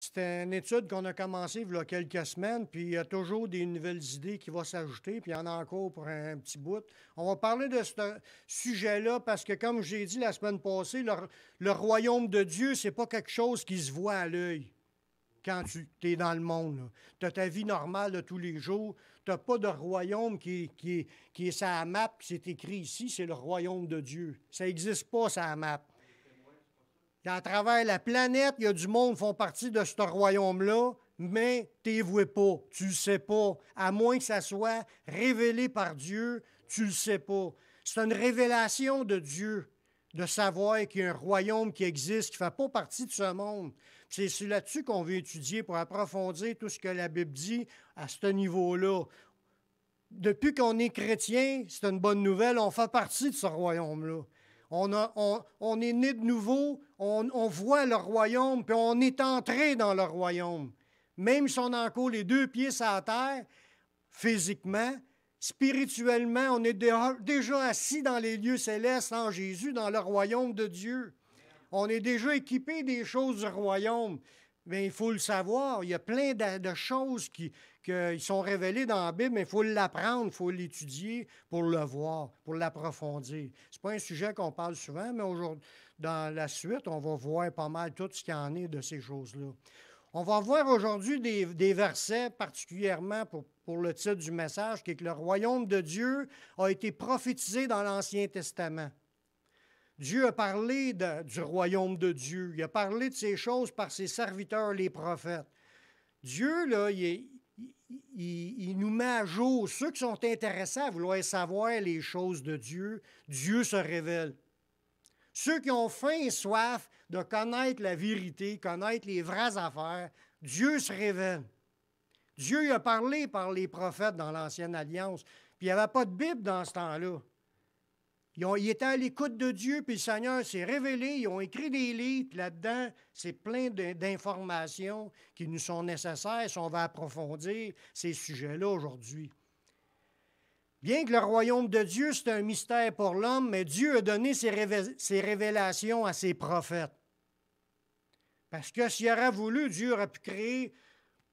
C'était une étude qu'on a commencée il y a quelques semaines, puis il y a toujours des nouvelles idées qui vont s'ajouter, puis il y en a encore pour un petit bout. On va parler de ce sujet-là parce que, comme j'ai dit la semaine passée, le royaume de Dieu, c'est pas quelque chose qui se voit à l'œil quand tu es dans le monde. Tu as ta vie normale de tous les jours. Tu n'as pas de royaume qui est sur la map, qui c'est écrit ici, c'est le royaume de Dieu. Ça n'existe pas sur la map. À travers la planète, il y a du monde qui font partie de ce royaume-là, mais tu ne les vois pas, tu ne le sais pas. À moins que ça soit révélé par Dieu, tu ne le sais pas. C'est une révélation de Dieu de savoir qu'il y a un royaume qui existe, qui ne fait pas partie de ce monde. C'est là-dessus qu'on veut étudier pour approfondir tout ce que la Bible dit à ce niveau-là. Depuis qu'on est chrétien, c'est une bonne nouvelle, on fait partie de ce royaume-là. On est né de nouveau, on voit le royaume, puis on est entré dans le royaume. Même si on a encore les deux pieds sur la terre, physiquement, spirituellement, on est déjà assis dans les lieux célestes en Jésus, dans le royaume de Dieu. On est déjà équipé des choses du royaume. Mais il faut le savoir, il y a plein de choses qui sont révélées dans la Bible, mais il faut l'apprendre, il faut l'étudier pour le voir, pour l'approfondir. Ce n'est pas un sujet qu'on parle souvent, mais aujourd'hui, dans la suite, on va voir pas mal tout ce qu'il y en est de ces choses-là. On va voir aujourd'hui des versets particulièrement pour le titre du message, qui est que le royaume de Dieu a été prophétisé dans l'Ancien Testament. Dieu a parlé du royaume de Dieu. Il a parlé de ces choses par ses serviteurs, les prophètes. Dieu, là, il nous met à jour. Ceux qui sont intéressés à vouloir savoir les choses de Dieu, Dieu se révèle. Ceux qui ont faim et soif de connaître la vérité, connaître les vraies affaires, Dieu se révèle. Dieu il a parlé par les prophètes dans l'Ancienne Alliance. Puis il n'y avait pas de Bible dans ce temps-là. Ils étaient à l'écoute de Dieu, puis le Seigneur s'est révélé, ils ont écrit des livres, puis là-dedans, c'est plein d'informations qui nous sont nécessaires si on va approfondir ces sujets-là aujourd'hui. Bien que le royaume de Dieu, c'est un mystère pour l'homme, mais Dieu a donné ses révélations à ses prophètes. Parce que s'il aurait voulu, Dieu aurait pu créer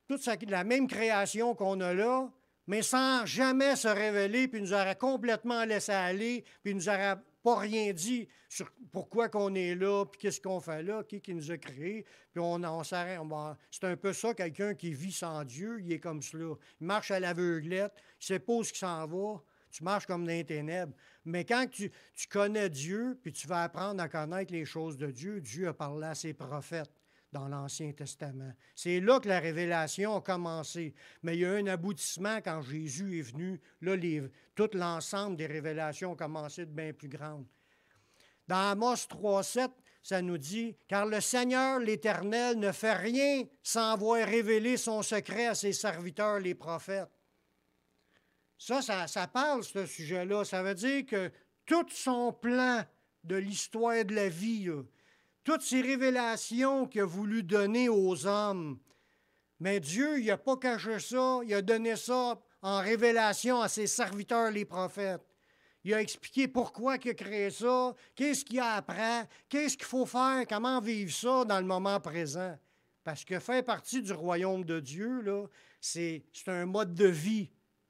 toute la même création qu'on a là, mais sans jamais se révéler, puis nous aurait complètement laissé aller, puis nous aurait pas rien dit sur pourquoi qu'on est là, puis qu'est-ce qu'on fait là, qui nous a créés, puis on s'arrête. C'est un peu ça, quelqu'un qui vit sans Dieu, il est comme cela. Il marche à l'aveuglette, il ne sait pas où il s'en va, tu marches comme dans les ténèbres. Mais quand tu connais Dieu, puis tu vas apprendre à connaître les choses de Dieu, Dieu a parlé à ses prophètes dans l'Ancien Testament. C'est là que la révélation a commencé. Mais il y a eu un aboutissement quand Jésus est venu. Là, tout l'ensemble des révélations ont commencé de bien plus grandes. Dans Amos 3,7, ça nous dit « Car le Seigneur, l'Éternel, ne fait rien sans avoir révélé son secret à ses serviteurs, les prophètes. » Ça parle, ce sujet-là. Ça veut dire que tout son plan de l'histoire de la vie, là, toutes ces révélations qu'il a voulu donner aux hommes. Mais Dieu, il n'a pas caché ça, il a donné ça en révélation à ses serviteurs, les prophètes. Il a expliqué pourquoi il a créé ça, qu'est-ce qu'il apprend, qu'est-ce qu'il faut faire, comment vivre ça dans le moment présent. Parce que faire partie du royaume de Dieu, là, c'est un mode de vie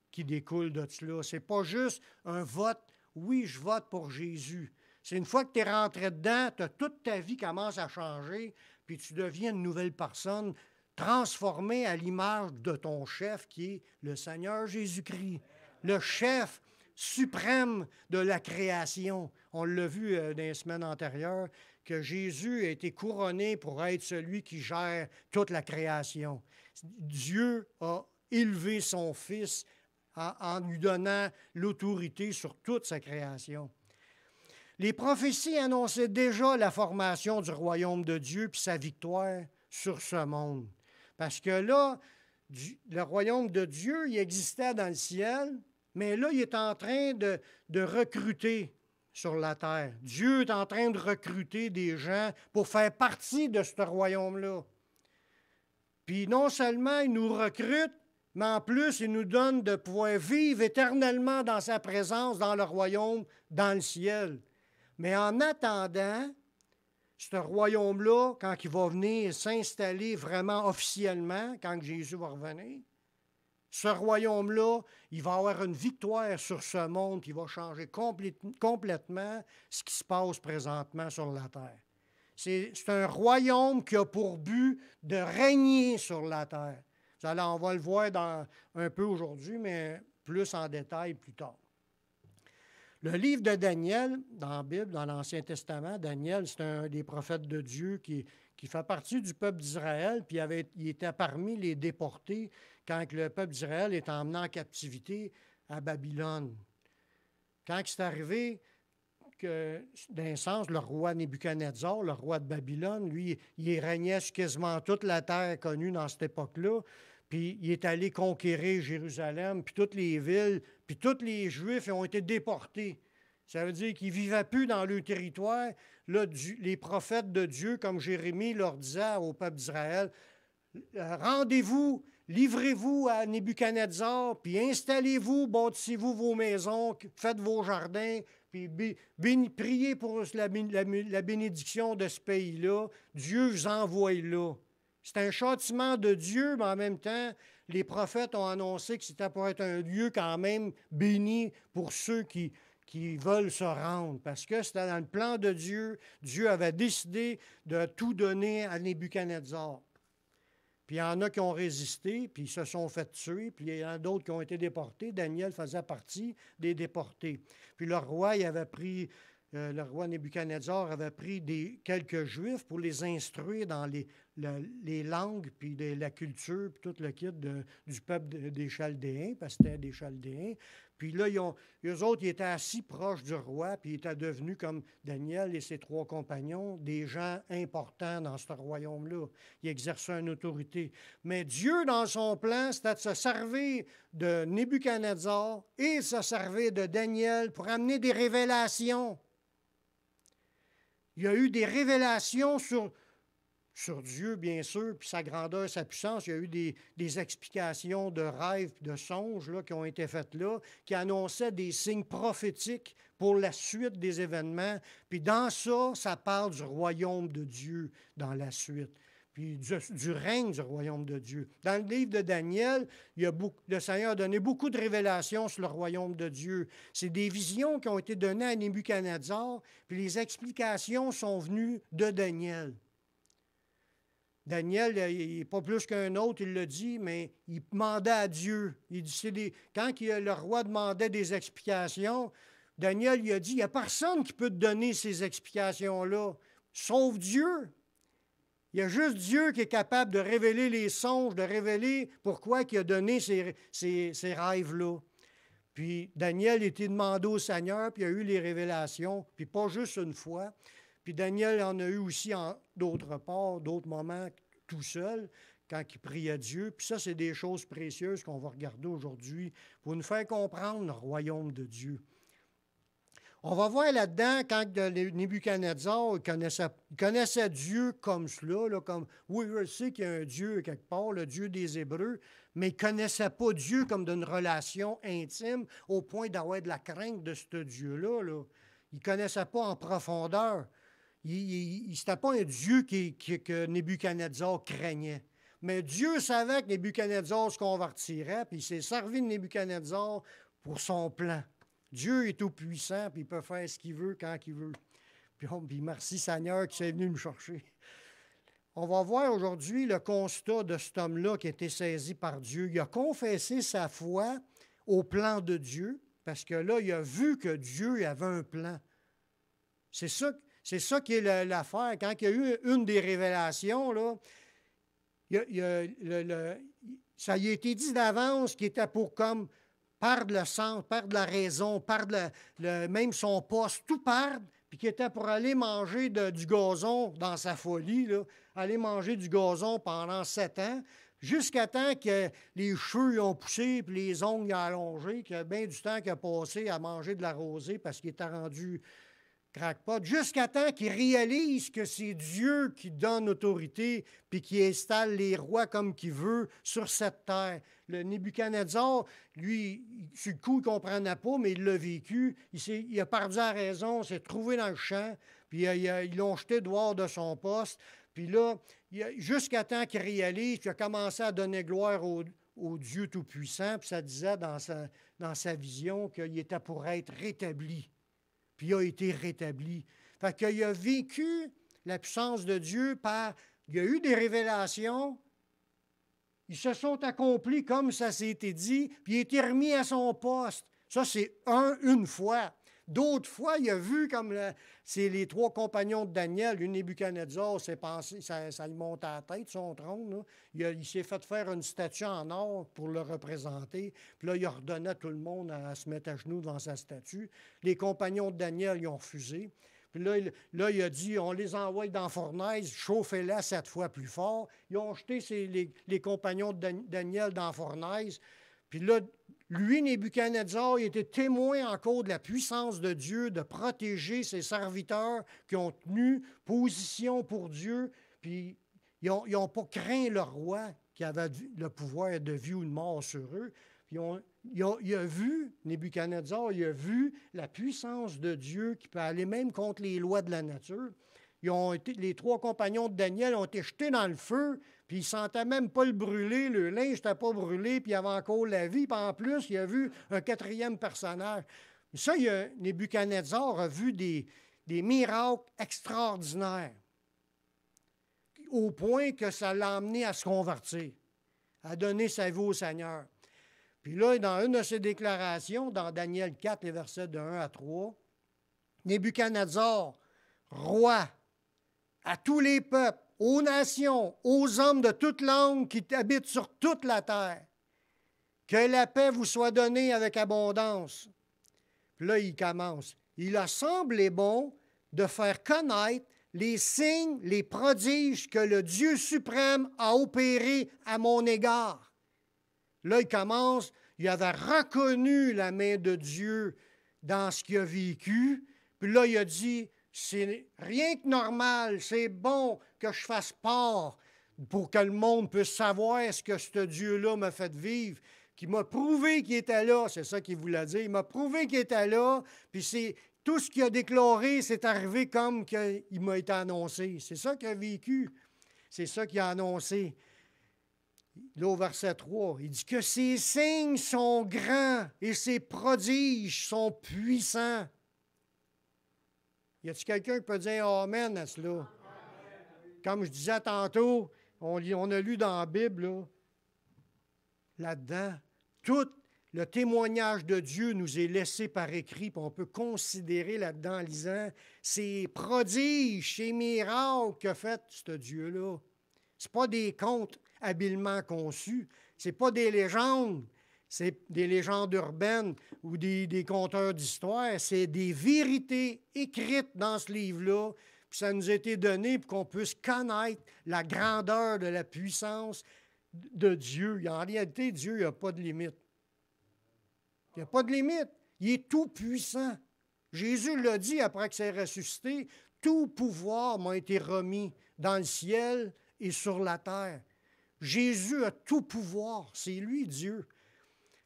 qui découle de cela. Ce n'est pas juste un vote, oui, je vote pour Jésus. C'est une fois que tu es rentré dedans, toute ta vie commence à changer, puis tu deviens une nouvelle personne, transformée à l'image de ton chef qui est le Seigneur Jésus-Christ, le chef suprême de la création. On l'a vu dans les semaines antérieures, que Jésus a été couronné pour être celui qui gère toute la création. Dieu a élevé son Fils en lui donnant l'autorité sur toute sa création. Les prophéties annonçaient déjà la formation du royaume de Dieu puis sa victoire sur ce monde. Parce que là, le royaume de Dieu, il existait dans le ciel, mais là, il est en train de recruter sur la terre. Dieu est en train de recruter des gens pour faire partie de ce royaume-là. Puis non seulement il nous recrute, mais en plus, il nous donne de pouvoir vivre éternellement dans sa présence, dans le royaume, dans le ciel. Mais en attendant, ce royaume-là, quand il va venir s'installer vraiment officiellement, quand Jésus va revenir, ce royaume-là, il va avoir une victoire sur ce monde qui va changer complètement ce qui se passe présentement sur la terre. C'est un royaume qui a pour but de régner sur la terre. On va le voir un peu aujourd'hui, mais plus en détail plus tard. Le livre de Daniel, dans la Bible, dans l'Ancien Testament, Daniel, c'est un des prophètes de Dieu qui fait partie du peuple d'Israël, puis il était parmi les déportés quand le peuple d'Israël est emmené en captivité à Babylone. Quand c'est arrivé que, d'un sens, le roi Nebuchadnezzar, le roi de Babylone, lui, il régnait sur quasiment toute la terre connue dans cette époque-là, puis il est allé conquérir Jérusalem, puis toutes les villes, puis tous les Juifs ont été déportés. Ça veut dire qu'ils ne vivaient plus dans leur territoire. Là, les prophètes de Dieu, comme Jérémie leur disait au peuple d'Israël, rendez-vous, livrez-vous à Nebuchadnezzar, puis installez-vous, bâtissez-vous vos maisons, faites vos jardins, puis priez pour la bénédiction de ce pays-là. Dieu vous envoie là. C'est un châtiment de Dieu, mais en même temps, les prophètes ont annoncé que c'était pour être un lieu quand même béni pour ceux qui veulent se rendre, parce que c'était dans le plan de Dieu. Dieu avait décidé de tout donner à Nebuchadnezzar. Puis il y en a qui ont résisté, puis ils se sont fait tuer, puis il y en a d'autres qui ont été déportés. Daniel faisait partie des déportés. Puis le roi Nebuchadnezzar avait pris quelques Juifs pour les instruire dans les langues, puis la culture, puis tout le kit du peuple des Chaldéens, parce que c'était des Chaldéens. Puis là, eux autres, ils étaient assis proches du roi, puis ils étaient devenus, comme Daniel et ses 3 compagnons, des gens importants dans ce royaume-là. Ils exerçaient une autorité. Mais Dieu, dans son plan, c'était de se servir de Nebuchadnezzar et de se servir de Daniel pour amener des révélations. Il y a eu des révélations sur Dieu, bien sûr, puis sa grandeur, sa puissance. Il y a eu des explications de rêves, de songes là, qui ont été faites là, qui annonçaient des signes prophétiques pour la suite des événements. Puis dans ça, ça parle du royaume de Dieu dans la suite, puis du règne du royaume de Dieu. Dans le livre de Daniel, le Seigneur a donné beaucoup de révélations sur le royaume de Dieu. C'est des visions qui ont été données à Nebuchadnezzar, puis les explications sont venues de Daniel. Daniel, il n'est pas plus qu'un autre, il l'a dit, mais il demandait à Dieu. Il dit, quand le roi demandait des explications, Daniel il a dit, il n'y a personne qui peut te donner ces explications-là, sauf Dieu. Il y a juste Dieu qui est capable de révéler les songes, de révéler pourquoi il a donné ces rêves-là. Puis Daniel était demandé au Seigneur, puis il a eu les révélations, puis pas juste une fois. Puis Daniel en a eu aussi d'autre part, d'autres moments tout seul, quand il priait Dieu. Puis ça, c'est des choses précieuses qu'on va regarder aujourd'hui pour nous faire comprendre le royaume de Dieu. On va voir là-dedans, quand Nebuchadnezzar connaissait Dieu comme cela, là, comme, oui, je sais qu'il y a un Dieu quelque part, le Dieu des Hébreux, mais il ne connaissait pas Dieu comme d'une relation intime au point d'avoir de la crainte de ce Dieu-là. Là. Il ne connaissait pas en profondeur. C'était pas un Dieu que Nebuchadnezzar craignait. Mais Dieu savait que Nebuchadnezzar se convertirait, puis il s'est servi de Nebuchadnezzar pour son plan. Dieu est tout-puissant, puis il peut faire ce qu'il veut quand il veut. Puis merci Seigneur qui est venu me chercher. On va voir aujourd'hui le constat de cet homme-là qui a été saisi par Dieu. Il a confessé sa foi au plan de Dieu, parce que là, il a vu que Dieu avait un plan. C'est ça qui est l'affaire. Quand il y a eu une des révélations, là, ça y a été dit d'avance qu'il était pour comme perdre le sens, perdre la raison, perdre même son poste, tout perdre, puis qu'il était pour aller manger du gazon dans sa folie, là, aller manger du gazon pendant 7 ans, jusqu'à temps que les cheveux ont poussé, puis les ongles ont allongé, qu'il y a bien du temps qu'il a passé à manger de la rosée parce qu'il était rendu crackpot, jusqu'à temps qu'il réalise que c'est Dieu qui donne autorité puis qui installe les rois comme qu'il veut sur cette terre. Le Nebuchadnezzar, lui, sur le coup, il ne comprenait pas, mais il l'a vécu. Il a perdu la raison, s'est trouvé dans le champ, puis ils l'ont jeté dehors de son poste. Puis là, jusqu'à temps qu'il réalise, puis il a commencé à donner gloire au Dieu Tout-Puissant, puis ça disait dans sa vision qu'il était pour être rétabli. Puis il a été rétabli. Fait qu'il a vécu la puissance de Dieu il y a eu des révélations, ils se sont accomplis comme ça s'est été dit, puis il a été remis à son poste. Ça, c'est une fois. D'autres fois, il a vu comme c'est les 3 compagnons de Daniel, le Nebuchadnezzar, ça lui monte à la tête, son trône. Il s'est fait faire une statue en or pour le représenter. Puis là, il ordonnait à tout le monde à se mettre à genoux devant sa statue. Les compagnons de Daniel, ils ont refusé. Puis là, il a dit, on les envoie dans la fournaise, chauffez-la 7 fois plus fort. Ils ont jeté les compagnons de Daniel dans la fournaise. Puis là, lui, Nebuchadnezzar, il était témoin encore de la puissance de Dieu, de protéger ses serviteurs qui ont tenu position pour Dieu. Puis ils n'ont pas craint le roi qui avait le pouvoir de vie ou de mort sur eux. Puis il a vu, Nebuchadnezzar, il a vu la puissance de Dieu qui peut aller même contre les lois de la nature. Les 3 compagnons de Daniel ont été jetés dans le feu, puis ils ne sentaient même pas le brûler, le linge n'était pas brûlé, puis il y avait encore la vie. Puis en plus, il a vu un 4e personnage. Ça, Nebuchadnezzar a vu des miracles extraordinaires, au point que ça l'a amené à se convertir, à donner sa vie au Seigneur. Puis là, dans une de ses déclarations, dans Daniel 4, les versets de 1 à 3, Nebuchadnezzar, roi, à tous les peuples, aux nations, aux hommes de toute langue qui habitent sur toute la terre, que la paix vous soit donnée avec abondance. Puis là, il commence. Il a semblé bon de faire connaître les signes, les prodiges que le Dieu suprême a opérés à mon égard. Là, il commence, il avait reconnu la main de Dieu dans ce qu'il a vécu. Puis là, il a dit, c'est rien que normal, c'est bon que je fasse part pour que le monde puisse savoir ce que ce Dieu-là m'a fait vivre, qui m'a prouvé qu'il était là, c'est ça qu'il voulait dire, il m'a prouvé qu'il était là, puis c'est tout ce qu'il a déclaré, c'est arrivé comme il m'a été annoncé. C'est ça qu'il a vécu, c'est ça qu'il a annoncé. Là, au verset 3, il dit que ses signes sont grands et ses prodiges sont puissants. Y a-t-il quelqu'un qui peut dire Amen à cela? Comme je disais tantôt, on a lu dans la Bible, là-dedans, tout le témoignage de Dieu nous est laissé par écrit, puis on peut considérer là-dedans en lisant ces prodiges, ces miracles qu'a fait ce Dieu-là. Ce pas des contes habilement conçus, ce pas des légendes, c'est des légendes urbaines ou des conteurs d'histoire, c'est des vérités écrites dans ce livre-là, puis ça nous a été donné pour qu'on puisse connaître la grandeur de la puissance de Dieu. En réalité, Dieu, il n'a pas de limite. Il n'y a pas de limite. Il est tout puissant. Jésus l'a dit après que c'est ressuscité, tout pouvoir m'a été remis dans le ciel et sur la terre. Jésus a tout pouvoir. C'est lui, Dieu.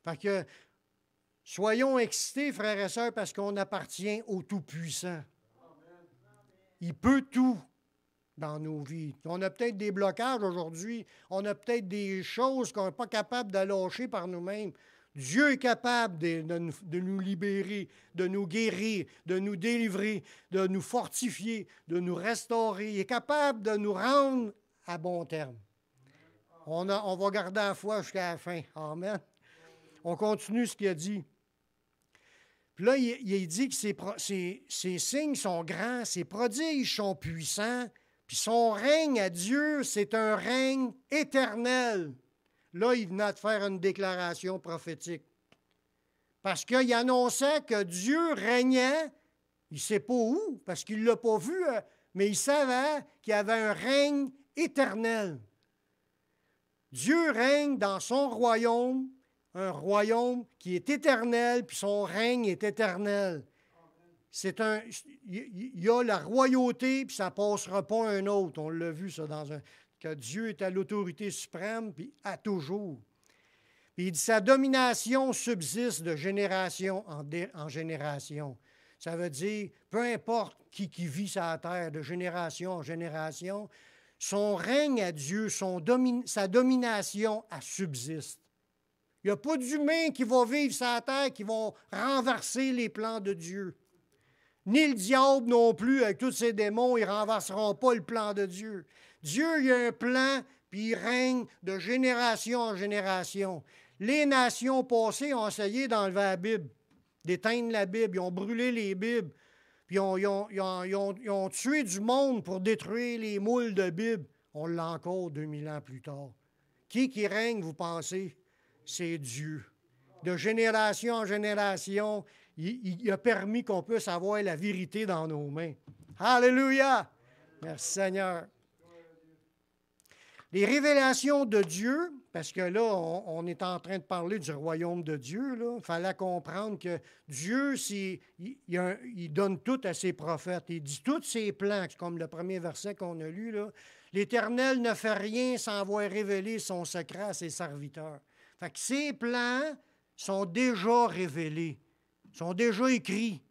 Fait que soyons excités, frères et sœurs, parce qu'on appartient au Tout-Puissant. Il peut tout dans nos vies. On a peut-être des blocages aujourd'hui. On a peut-être des choses qu'on n'est pas capable de lâcher par nous-mêmes. Dieu est capable de nous libérer, de nous guérir, de nous délivrer, de nous fortifier, de nous restaurer. Il est capable de nous rendre à bon terme. On va garder la foi jusqu'à la fin. Amen. On continue ce qu'il a dit. Puis là, il dit que ses signes sont grands, ses prodiges sont puissants, puis son règne à Dieu, c'est un règne éternel. Là, il venait de faire une déclaration prophétique. Parce qu'il annonçait que Dieu régnait, il ne sait pas où, parce qu'il ne l'a pas vu, mais il savait qu'il y avait un règne éternel. Dieu règne dans son royaume, un royaume qui est éternel, puis son règne est éternel. Il y a la royauté, puis ça ne passera pas un autre. On l'a vu, ça, que Dieu est à l'autorité suprême, puis à toujours. Puis il dit, sa domination subsiste de génération en génération. Ça veut dire, peu importe qui vit sur la terre de génération en génération, son règne à Dieu, sa domination, elle subsiste. Il n'y a pas d'humain qui va vivre sur la terre qui vont renverser les plans de Dieu. Ni le diable non plus, avec tous ses démons, ils ne renverseront pas le plan de Dieu. Dieu, il a un plan, puis il règne de génération en génération. Les nations passées ont essayé d'enlever la Bible, d'éteindre la Bible, ils ont brûlé les Bibles, puis ils ont tué du monde pour détruire les moules de Bible. On l'a encore 2000 ans plus tard. Qui règne, vous pensez? C'est Dieu. De génération en génération, il a permis qu'on puisse avoir la vérité dans nos mains. Alléluia! Merci Seigneur. Les révélations de Dieu, parce que là, on est en train de parler du royaume de Dieu, il fallait comprendre que Dieu, il donne tout à ses prophètes. Il dit tous ses plans, comme le premier verset qu'on a lu. L'Éternel ne fait rien sans avoir révélé son secret à ses serviteurs. Fait que ses plans sont déjà révélés, sont déjà écrits.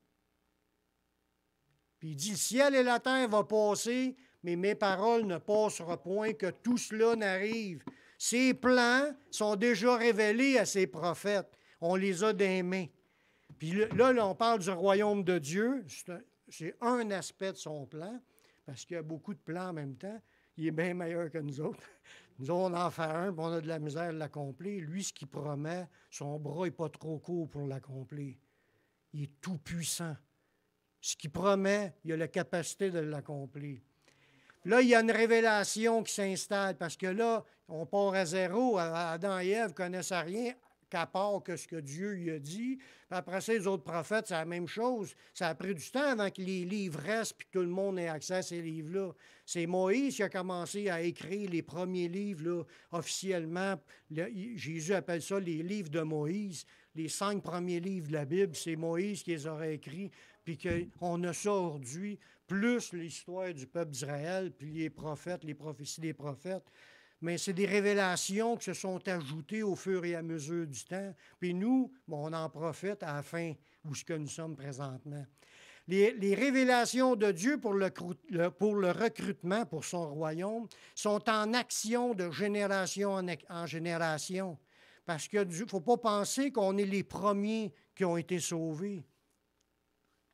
Puis il dit, le ciel et la terre vont passer, mais mes paroles ne passeront point, que tout cela n'arrive. Ses plans sont déjà révélés à ses prophètes. On les a des mains. Puis là, on parle du royaume de Dieu. C'est un aspect de son plan, parce qu'il y a beaucoup de plans en même temps. Il est bien meilleur que nous autres. Nous autres, on en fait un, puis on a de la misère à l'accomplir. Lui, ce qu'il promet, son bras n'est pas trop court pour l'accomplir. Il est tout puissant. Ce qu'il promet, il a la capacité de l'accomplir. Là, il y a une révélation qui s'installe, parce que là, on part à zéro. Adam et Ève ne connaissaient rien, qu'à part que ce que Dieu lui a dit. Puis après ça, les autres prophètes, c'est la même chose. Ça a pris du temps avant que les livres restent et que tout le monde ait accès à ces livres-là. C'est Moïse qui a commencé à écrire les premiers livres là, officiellement. Jésus appelle ça les livres de Moïse. Les 5 premiers livres de la Bible, c'est Moïse qui les aurait écrits. Puis qu'on a ça aujourd'hui, plus l'histoire du peuple d'Israël, puis les prophètes, les prophéties des prophètes. Mais c'est des révélations qui se sont ajoutées au fur et à mesure du temps. Puis nous, on en profite à la fin où ce que nous sommes présentement. Les révélations de Dieu pour le recrutement, pour son royaume, sont en action de génération en génération. Parce qu'il ne faut pas penser qu'on est les premiers qui ont été sauvés.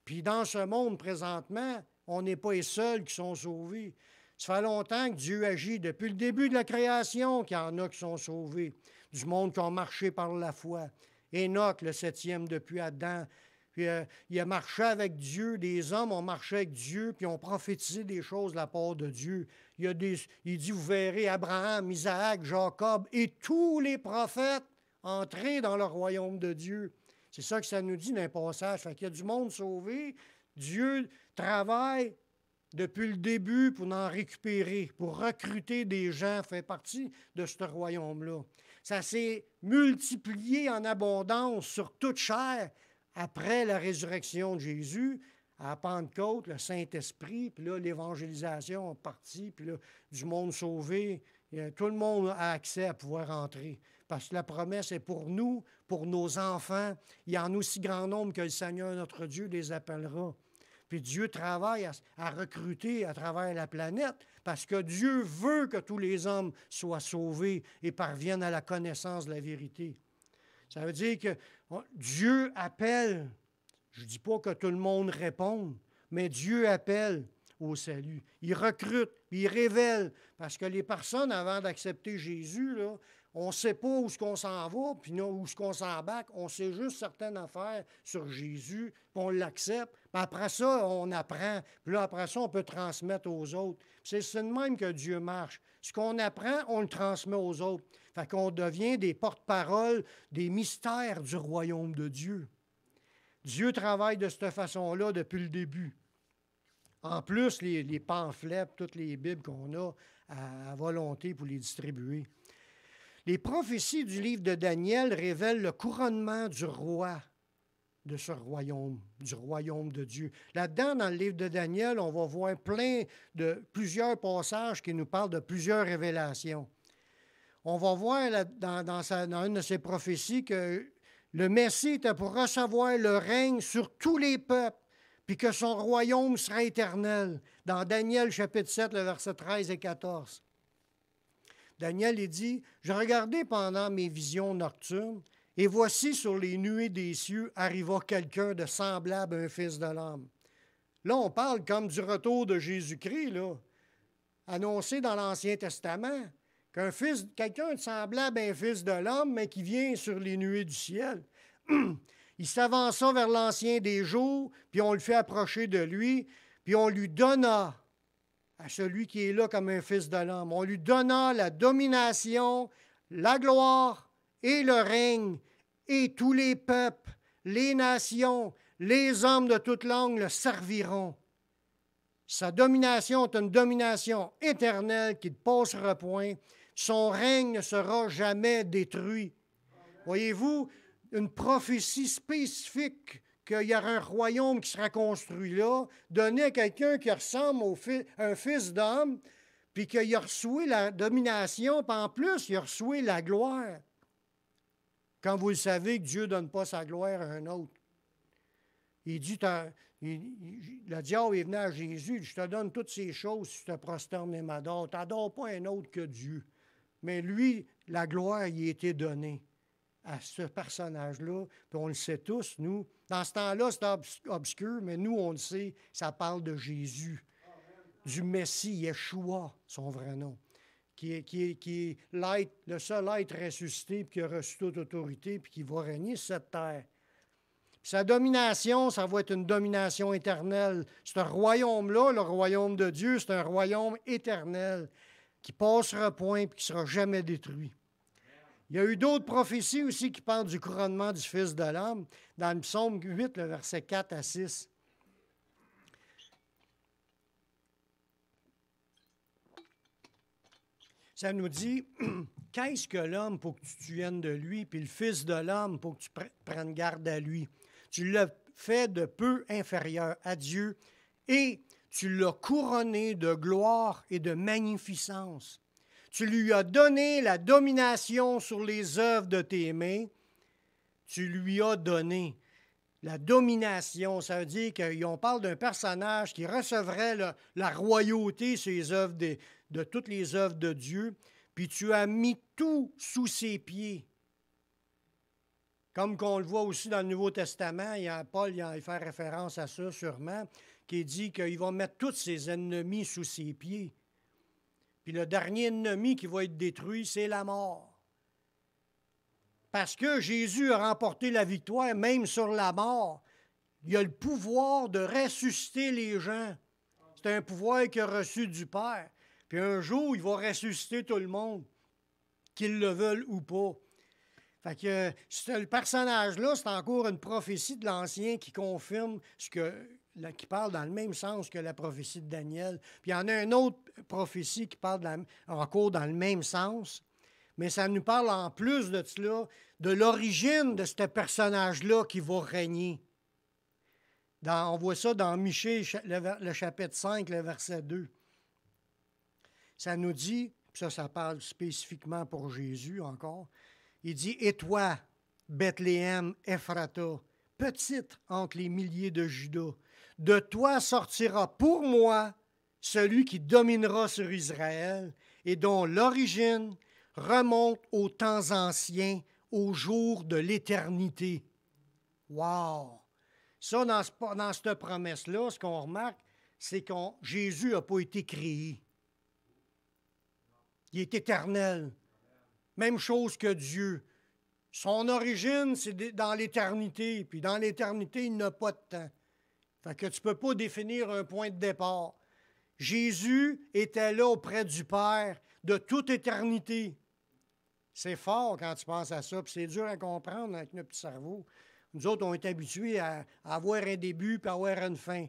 Puis dans ce monde présentement, on n'est pas les seuls qui sont sauvés. Ça fait longtemps que Dieu agit, depuis le début de la création, qu'il y en a qui sont sauvés, du monde qui ont marché par la foi. Enoch, le 7e depuis Adam, puis, il a marché avec Dieu, des hommes ont marché avec Dieu, puis ont prophétisé des choses de la part de Dieu. Il dit, vous verrez Abraham, Isaac, Jacob et tous les prophètes entrer dans le royaume de Dieu. C'est ça que ça nous dit dans un passage. Fait qu'il y a du monde sauvé. Dieu travaille depuis le début pour en récupérer, pour recruter des gens, fait partie de ce royaume-là. Ça s'est multiplié en abondance sur toute chair après la résurrection de Jésus, à Pentecôte, le Saint-Esprit, puis là, l'évangélisation est partie, puis là, du monde sauvé, tout le monde a accès à pouvoir entrer. Parce que la promesse est pour nous, pour nos enfants. Il y en a aussi grand nombre que le Seigneur, notre Dieu, les appellera. Puis Dieu travaille à recruter à travers la planète parce que Dieu veut que tous les hommes soient sauvés et parviennent à la connaissance de la vérité. Ça veut dire que Dieu appelle. Je ne dis pas que tout le monde réponde, mais Dieu appelle au salut. Il recrute, il révèle. Parce que les personnes, avant d'accepter Jésus, là, on ne sait pas où est-ce qu'on s'en va, puis où est-ce qu'on s'embarque. On sait juste certaines affaires sur Jésus, puis on l'accepte. Puis après ça, on apprend. Puis là, après ça, on peut transmettre aux autres. C'est de même que Dieu marche. Ce qu'on apprend, on le transmet aux autres. Fait qu'on devient des porte-paroles des mystères du royaume de Dieu. Dieu travaille de cette façon-là depuis le début. En plus, les pamphlets, toutes les Bibles qu'on a à volonté pour les distribuer. Les prophéties du livre de Daniel révèlent le couronnement du roi de ce royaume, du royaume de Dieu. Là-dedans, dans le livre de Daniel, on va voir plusieurs passages qui nous parlent de plusieurs révélations. On va voir dans une de ces prophéties que le Messie était pour recevoir le règne sur tous les peuples, puis que son royaume sera éternel. Dans Daniel chapitre 7, le verset 13 et 14. Daniel, il dit, « Je regardais pendant mes visions nocturnes, et voici sur les nuées des cieux arriva quelqu'un de semblable à un fils de l'homme. » Là, on parle comme du retour de Jésus-Christ, là, annoncé dans l'Ancien Testament, quelqu'un de semblable à un fils de l'homme, mais qui vient sur les nuées du ciel. Il s'avança vers l'Ancien des jours, puis on le fait approcher de lui, puis on lui donna, à celui qui est là comme un fils de l'homme, on lui donna la domination, la gloire et le règne, et tous les peuples, les nations, les hommes de toute langue le serviront. Sa domination est une domination éternelle qui ne passera point. Son règne ne sera jamais détruit. Voyez-vous, une prophétie spécifique qu'il y aura un royaume qui sera construit là, donné à quelqu'un qui ressemble à un fils d'homme, puis qu'il a reçu la domination, puis en plus, il a reçu la gloire. Quand vous le savez que Dieu ne donne pas sa gloire à un autre. Il dit, le diable est venu à Jésus, il dit, je te donne toutes ces choses si tu te prosternes et m'adores. Tu n'adores pas un autre que Dieu. Mais lui, la gloire y a été donnée à ce personnage-là. Puis on le sait tous, nous. Dans ce temps-là, c'est obscur, mais nous, on le sait, ça parle de Jésus, du Messie, Yeshua, son vrai nom, qui est le seul être ressuscité, puis qui a reçu toute autorité, puis qui va régner sur cette terre. Puis sa domination, ça va être une domination éternelle. Ce royaume-là, le royaume de Dieu, c'est un royaume éternel qui ne passera point et qui ne sera jamais détruit. Il y a eu d'autres prophéties aussi qui parlent du couronnement du Fils de l'homme, dans le psaume 8, le verset 4 à 6. Ça nous dit, « Qu'est-ce que l'homme pour que tu te souviennes de lui, puis le Fils de l'homme pour que tu prennes garde à lui? Tu l'as fait de peu inférieur à Dieu, et tu l'as couronné de gloire et de magnificence. Tu lui as donné la domination sur les œuvres de tes mains. Tu lui as donné la domination. Ça veut dire qu'on parle d'un personnage qui recevrait la royauté sur les œuvres de toutes les œuvres de Dieu. Puis tu as mis tout sous ses pieds. Comme qu'on le voit aussi dans le Nouveau Testament, Paul il fait référence à ça sûrement, qui dit qu'il va mettre tous ses ennemis sous ses pieds. Puis le dernier ennemi qui va être détruit, c'est la mort. Parce que Jésus a remporté la victoire, même sur la mort. Il a le pouvoir de ressusciter les gens. C'est un pouvoir qu'il a reçu du Père. Puis un jour, il va ressusciter tout le monde, qu'ils le veulent ou pas. Fait que le personnage-là, c'est encore une prophétie de l'Ancien qui confirme qui parle dans le même sens que la prophétie de Daniel. Puis il y en a une autre prophétie qui parle encore dans le même sens, mais ça nous parle en plus de cela, de l'origine de ce personnage-là qui va régner. On voit ça dans Michée, le chapitre 5, le verset 2. Ça nous dit, ça parle spécifiquement pour Jésus encore, il dit, « Et toi, Bethléem, Ephrata, petite entre les milliers de Juda, de toi sortira pour moi celui qui dominera sur Israël et dont l'origine remonte aux temps anciens, aux jours de l'éternité. » Wow! Ça, dans cette promesse-là, ce qu'on remarque, c'est que Jésus n'a pas été créé. Il est éternel. Même chose que Dieu. Son origine, c'est dans l'éternité. Puis dans l'éternité, il n'a pas de temps. Fait que tu ne peux pas définir un point de départ. Jésus était là auprès du Père de toute éternité. C'est fort quand tu penses à ça, puis c'est dur à comprendre avec notre petit cerveau. Nous autres, on est habitués à avoir un début puis à avoir une fin.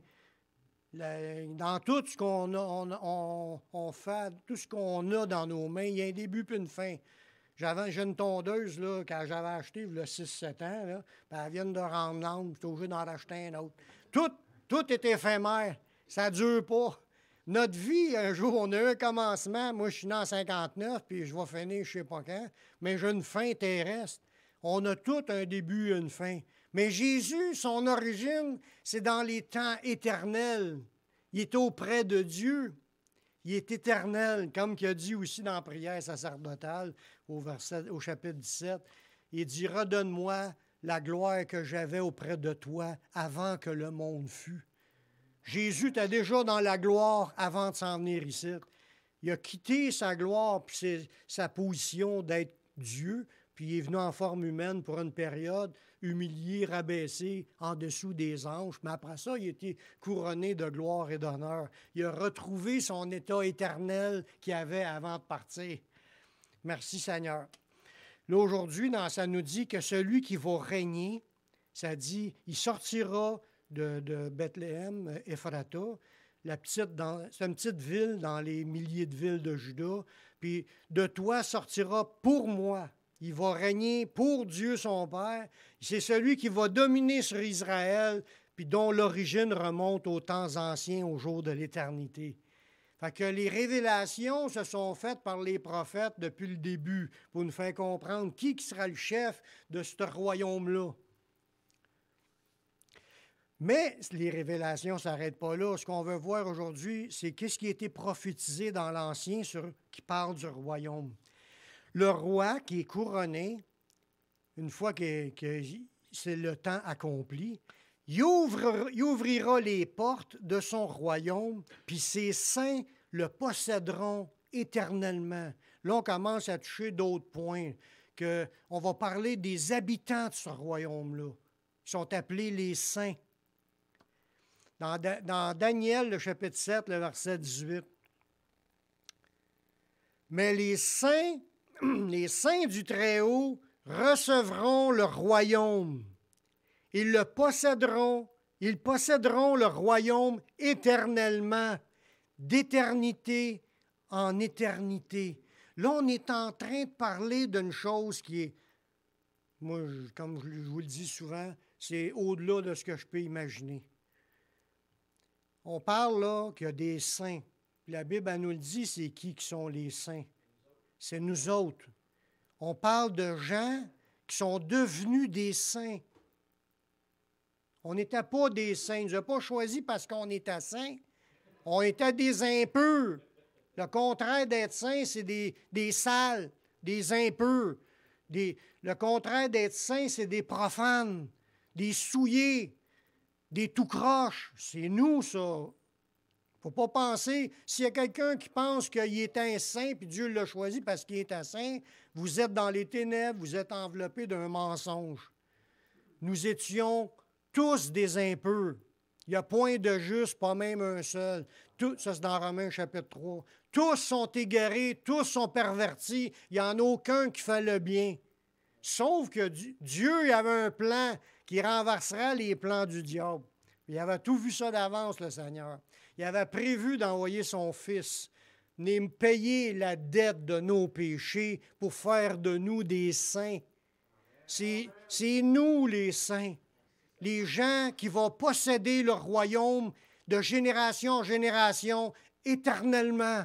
Dans tout ce qu'on a, on fait, tout ce qu'on a dans nos mains, il y a un début puis une fin. J'ai une tondeuse là, quand j'avais acheté il y a 6-7 ans, là, puis elle vient de rendre l'âme, j'étais obligé d'en racheter un autre. Tout est éphémère, ça ne dure pas. Notre vie, un jour, on a eu un commencement. Moi, je suis né en 59, puis je vais finir je ne sais pas quand, mais j'ai une fin terrestre. On a tout un début et une fin. Mais Jésus, son origine, c'est dans les temps éternels. Il est auprès de Dieu. Il est éternel, comme il a dit aussi dans la prière sacerdotale au chapitre 17. Il dit, redonne-moi la gloire que j'avais auprès de toi avant que le monde fût. Jésus était déjà dans la gloire avant de s'en venir ici. Il a quitté sa gloire puis sa position d'être Dieu, puis il est venu en forme humaine pour une période, humilié, rabaissé en dessous des anges. Mais après ça, il a été couronné de gloire et d'honneur. Il a retrouvé son état éternel qu'il avait avant de partir. Merci Seigneur. Là, aujourd'hui, ça nous dit que celui qui va régner, ça dit, il sortira de Bethléem, Ephrata. C'est une petite ville dans les milliers de villes de Juda. Puis de toi sortira pour moi. Il va régner pour Dieu son Père. C'est celui qui va dominer sur Israël, puis dont l'origine remonte aux temps anciens, au jour de l'éternité. Fait que les révélations se sont faites par les prophètes depuis le début pour nous faire comprendre qui sera le chef de ce royaume-là. Mais les révélations ne s'arrêtent pas là. Ce qu'on veut voir aujourd'hui, c'est qu'est-ce qui a été prophétisé dans l'Ancien qui parle du royaume. Le roi qui est couronné, une fois que c'est le temps accompli, il ouvrira les portes de son royaume, puis ses saints le posséderont éternellement. Là, on commence à toucher d'autres points, qu'on va parler des habitants de ce royaume-là, qui sont appelés les saints. Dans Daniel, le chapitre 7, le verset 18. Mais les saints du Très-Haut recevront le royaume. Ils posséderont le royaume éternellement, d'éternité en éternité. Là, on est en train de parler d'une chose qui est, moi, comme je vous le dis souvent, c'est au-delà de ce que je peux imaginer. On parle là qu'il y a des saints. La Bible, elle nous le dit, c'est qui sont les saints? C'est nous autres. On parle de gens qui sont devenus des saints. On n'était pas des saints. Ils ne nous ont pas choisis parce qu'on était saints. On était des impurs. Le contraire d'être saint, c'est des sales, des impurs. Le contraire d'être saint, c'est des profanes, des souillés, des tout-croches. C'est nous, ça. Il ne faut pas penser, s'il y a quelqu'un qui pense qu'il est un saint, puis Dieu l'a choisi parce qu'il est un saint, vous êtes dans les ténèbres, vous êtes enveloppés d'un mensonge. Nous étions tous des impurs. Il n'y a point de juste, pas même un seul. Ça, c'est dans Romains chapitre 3. Tous sont égarés, tous sont pervertis. Il n'y en a aucun qui fait le bien. Sauf que Dieu il avait un plan qui renversera les plans du diable. Il avait tout vu ça d'avance, le Seigneur. Il avait prévu d'envoyer son Fils, venir payer la dette de nos péchés pour faire de nous des saints. C'est nous les saints, les gens qui vont posséder le royaume de génération en génération, éternellement.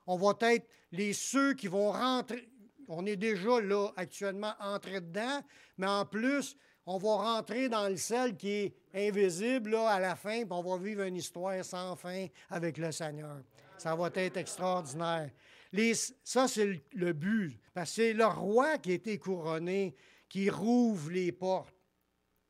On va être ceux qui vont rentrer. On est déjà là, actuellement, entrés dedans, mais en plus, on va rentrer dans le ciel qui est invisible là, à la fin, puis on va vivre une histoire sans fin avec le Seigneur. Ça va être extraordinaire. Ça, c'est le but, parce que c'est le roi qui a été couronné, qui rouvre les portes.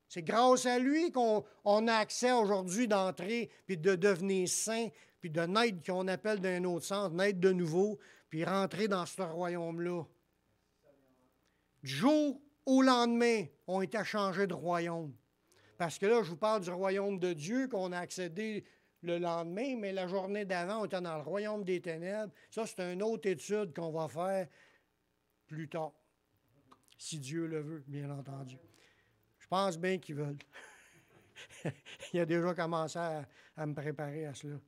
C'est grâce à lui qu'on a accès aujourd'hui d'entrer, puis de devenir saint, puis de naître, qu'on appelle d'un autre sens, naître de nouveau, puis rentrer dans ce royaume-là. Du jour au lendemain, on était changé de royaume. Parce que là, je vous parle du royaume de Dieu qu'on a accédé le lendemain, mais la journée d'avant, on était dans le royaume des ténèbres. Ça, c'est une autre étude qu'on va faire plus tard, si Dieu le veut, bien entendu. Je pense bien qu'ils veulent. Il a déjà commencé à me préparer à cela.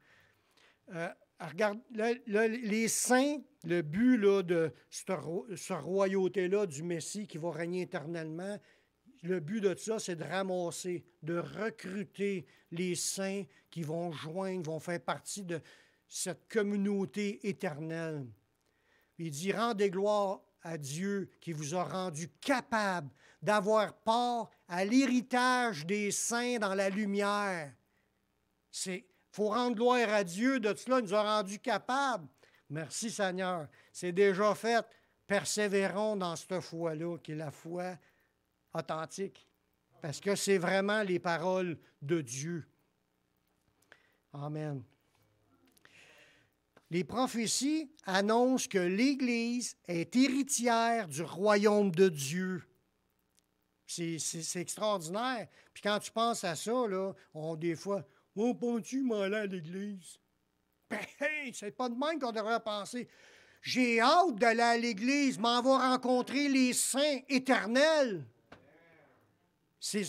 Regarde, les saints, le but là, de cette royauté-là du Messie qui va régner éternellement, le but de ça, c'est de ramasser, de recruter les saints qui vont joindre, vont faire partie de cette communauté éternelle. Il dit, rendez gloire à Dieu qui vous a rendu capable d'avoir part à l'héritage des saints dans la lumière. Il faut rendre gloire à Dieu de cela, il nous a rendus capables. Merci Seigneur, c'est déjà fait. Persévérons dans cette foi-là, qui est la foi authentique, parce que c'est vraiment les paroles de Dieu. Amen. Les prophéties annoncent que l'Église est héritière du royaume de Dieu. C'est extraordinaire. Puis quand tu penses à ça, là, des fois, « Oh, peux-tu m'aller à l'Église? » Ben, hey, c'est pas de même qu'on devrait penser. J'ai hâte d'aller à l'Église, m'en va rencontrer les saints éternels.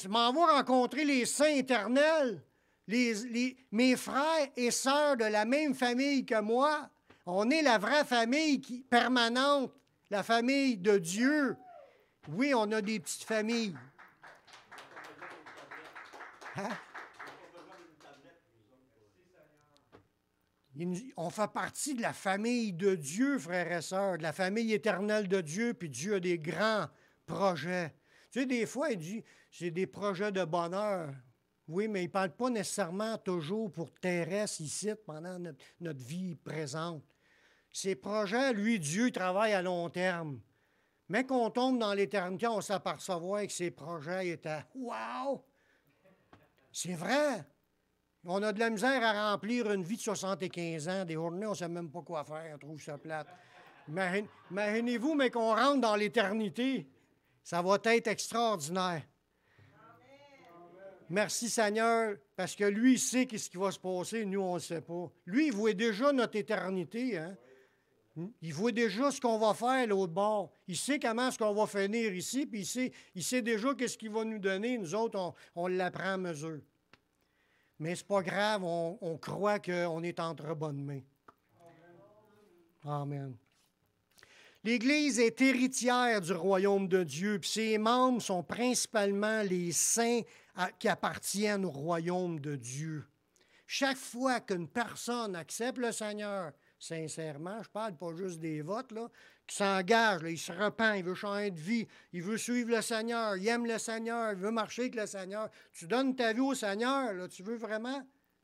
M'en va rencontrer les saints éternels. Mes frères et sœurs de la même famille que moi, on est la vraie famille permanente, la famille de Dieu. Oui, on a des petites familles. Hein? On fait partie de la famille de Dieu, frères et sœurs, de la famille éternelle de Dieu, puis Dieu a des grands projets. Tu sais, des fois, il dit, c'est des projets de bonheur. Oui, mais il ne parle pas nécessairement toujours pour terrestre ici, pendant notre vie présente. Ces projets, lui, Dieu travaille à long terme. Mais qu'on tombe dans l'éternité, on s'aperçoit que ces projets étaient « Wow! » C'est vrai! On a de la misère à remplir une vie de 75 ans. Des journées, on ne sait même pas quoi faire, on trouve ça plate. Imaginez-vous, mais qu'on rentre dans l'éternité, ça va être extraordinaire. Merci Seigneur, parce que lui, il sait ce qui va se passer, nous, on ne sait pas. Lui, il voit déjà notre éternité. Hein? Il voit déjà ce qu'on va faire l'autre bord. Il sait comment est-ce qu'on va finir ici, puis il sait déjà qu'est-ce qu'il va nous donner. Nous autres, on l'apprend à mesure. Mais ce n'est pas grave, on croit qu'on est entre bonnes mains. Amen. L'Église est héritière du royaume de Dieu, puis ses membres sont principalement les saints qui appartiennent au royaume de Dieu. Chaque fois qu'une personne accepte le Seigneur, sincèrement, je ne parle pas juste des votes, là, qui s'engage, là, il se repent, il veut changer de vie, il veut suivre le Seigneur, il aime le Seigneur, il veut marcher avec le Seigneur. Tu donnes ta vie au Seigneur, là, tu veux vraiment,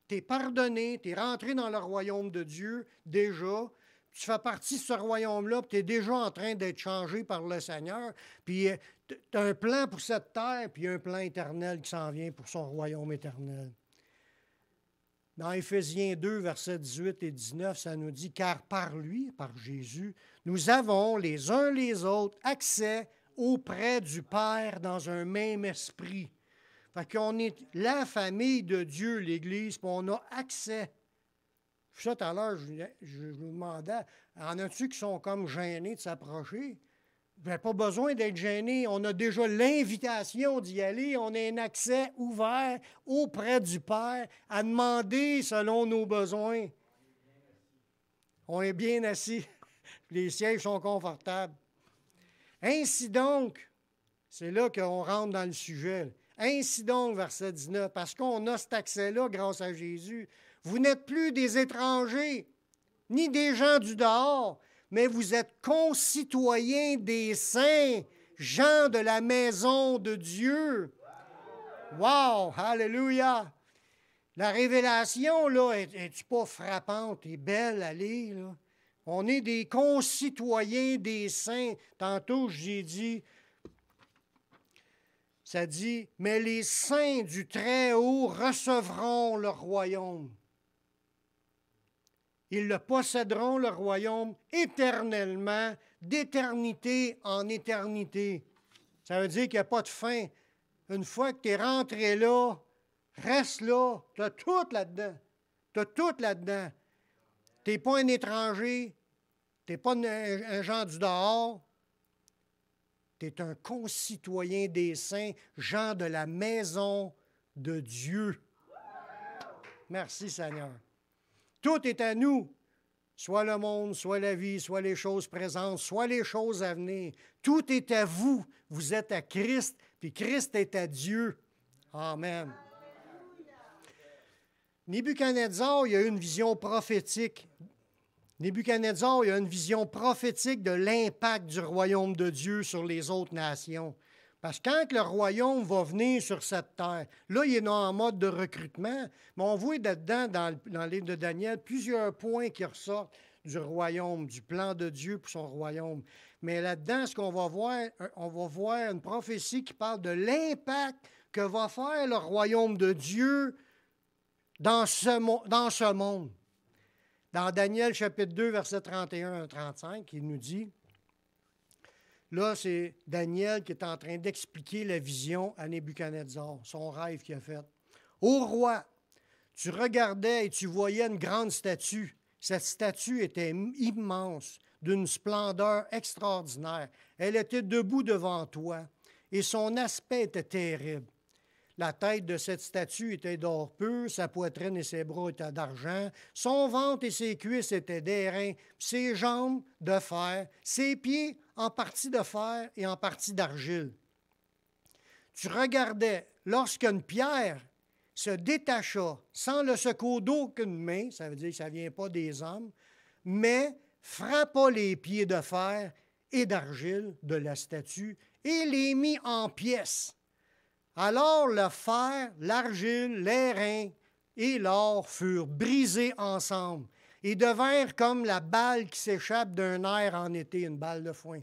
tu es pardonné, tu es rentré dans le royaume de Dieu déjà, tu fais partie de ce royaume-là, puis tu es déjà en train d'être changé par le Seigneur, puis tu as un plan pour cette terre, puis un plan éternel qui s'en vient pour son royaume éternel. Dans Éphésiens 2, versets 18 et 19, ça nous dit « Car par lui, par Jésus, nous avons les uns les autres accès auprès du Père dans un même esprit. » Fait qu'on est la famille de Dieu, l'Église, puis on a accès. Ça, tout à l'heure, je vous demandais, en a-tu qui sont comme gênés de s'approcher? Ben, pas besoin d'être gêné. On a déjà l'invitation d'y aller. On a un accès ouvert auprès du Père à demander selon nos besoins. On est bien assis. Les sièges sont confortables. Ainsi donc, c'est là qu'on rentre dans le sujet. Ainsi donc, verset 19, parce qu'on a cet accès-là grâce à Jésus, vous n'êtes plus des étrangers, ni des gens du dehors, mais vous êtes concitoyens des saints, gens de la maison de Dieu. Wow! Alléluia! La révélation, là, est-tu pas frappante et belle, allez, là? On est des concitoyens des saints. Tantôt, j'ai dit, ça dit, mais les saints du Très-Haut recevront le royaume. Ils le posséderont, le royaume, éternellement, d'éternité en éternité. Ça veut dire qu'il n'y a pas de fin. Une fois que tu es rentré là, reste là. Tu as tout là-dedans. Tu as tout là-dedans. Tu n'es pas un étranger. Tu n'es pas un gens du dehors. Tu es un concitoyen des saints, gens de la maison de Dieu. Merci, Seigneur. Tout est à nous, soit le monde, soit la vie, soit les choses présentes, soit les choses à venir. Tout est à vous. Vous êtes à Christ, puis Christ est à Dieu. Amen. Nebuchadnezzar, il a eu une vision prophétique Nebuchadnezzar, il a une vision prophétique de l'impact du royaume de Dieu sur les autres nations. Parce que quand le royaume va venir sur cette terre, là, il est en mode de recrutement, mais on voit dedans, dans le livre de Daniel, plusieurs points qui ressortent du royaume, du plan de Dieu pour son royaume. Mais là-dedans, ce qu'on va voir, on va voir une prophétie qui parle de l'impact que va faire le royaume de Dieu dans ce monde. Dans Daniel chapitre 2, versets 31 à 35, il nous dit, là, c'est Daniel qui est en train d'expliquer la vision à Nebuchadnezzar, son rêve qu'il a fait. Ô roi, tu regardais et tu voyais une grande statue. Cette statue était immense, d'une splendeur extraordinaire. Elle était debout devant toi et son aspect était terrible. La tête de cette statue était d'or pur, sa poitrine et ses bras étaient d'argent, son ventre et ses cuisses étaient d'airain, ses jambes de fer, ses pieds en partie de fer et en partie d'argile. Tu regardais lorsqu'une pierre se détacha sans le secours d'aucune main, ça veut dire que ça ne vient pas des hommes, mais frappa les pieds de fer et d'argile de la statue et les mit en pièces. Alors le fer, l'argile, l'airain et l'or furent brisés ensemble et devinrent comme la balle qui s'échappe d'un air en été, une balle de foin.